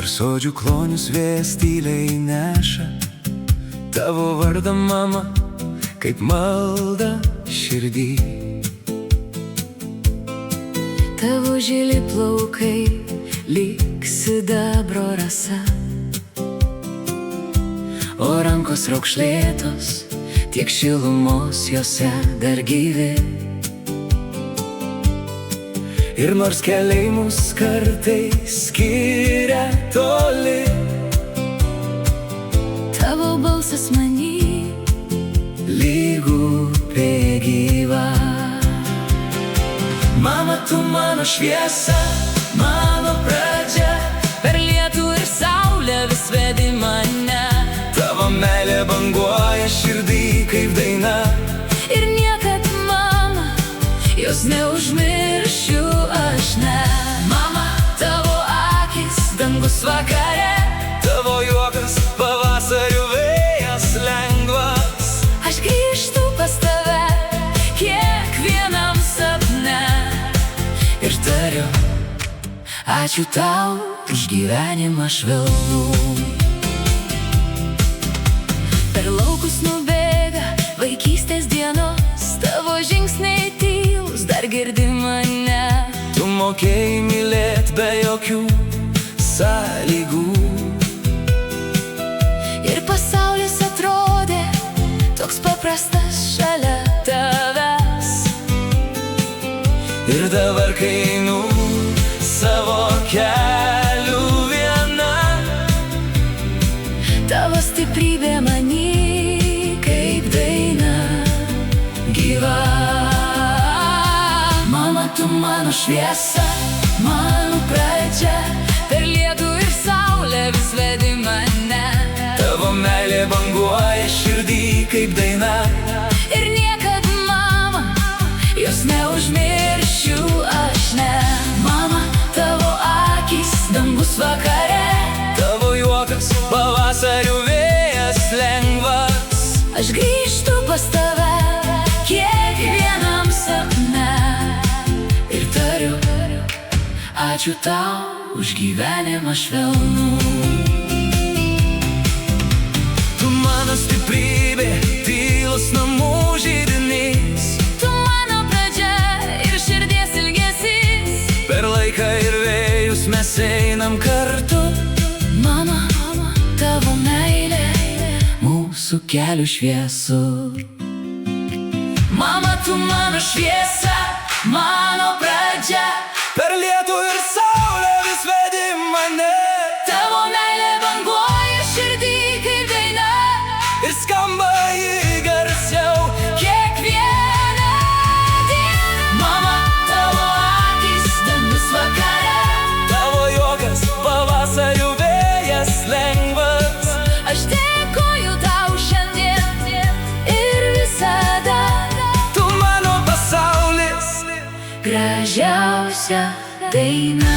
Per sodžių klonius vėjas tyliai neša tavo vardą, mama, kaip malda širdį. Tavo žili plaukai lyg sidabro rasa, o rankos raukšlėtos, tiek šilumos jose dar gyvi. Ir nors keliai mus kartais skiria toli, tavo balsas many lyg upė gyva. Mama, tu mano šviesa, mano pradžia, per lietų ir saulę vis vedi mane. tavo meilė banguoja širdį kaip daina. Ir niekad, mama, jos neužmiršiu aš, ne. Mama, tavo akis, dangus vakare, Tavo juokas, pavasarių vėjas lengvas. aš grįžtu pas tave kiekvienam sapne ir tariu, ačiū tau už gyvenimą švelnų. Per laukus nubėga vaikystės dienos, tavo žingsniai tylus dar girdi mane. Tu mokėjai mylėt be jokių sąlygų. Ir pasaulis atrodė toks paprastas šalia tavęs. Ir dabar, kai einu savo keliu viena, Tavo stiprybė many kaip daina gyva. Mama, tu mano šviesa, mano pradžia, per lietų ir saulę vis vedi mane. tavo meilė banguoja širdį kaip daina. Ir niekad, mama, jos neužmiršiu aš, ne. Mama, tavo akis, dangus vakare, Tavo juokas, pavasarių vėjas lengvas. aš grįžtu pas tave kiekvienam sapne ir tariu, ačiū tau už gyvenimą švelnų. Tu mano stiprybė, tylos namų židinys. Tu mano pradžia ir širdies ilgesys. Per laiką ir vėjus mes einam kartu. Mama, tavo meilė mūsų kelių šviesų. Mama, tu mano šviesa, mano pradžia, Per lietų ir saulę vis vedi mane. tavo meilė banguoja širdį kaip daina. Ir skamba ji garsiau Kiekvieną dieną, mama, tavo akis, dangus vakare, Tavo juokas, pavasarių vėjas lengvas. aš dėkoju tau šiandien ir visada. Tu mano pasaulis, Gražiausia daina.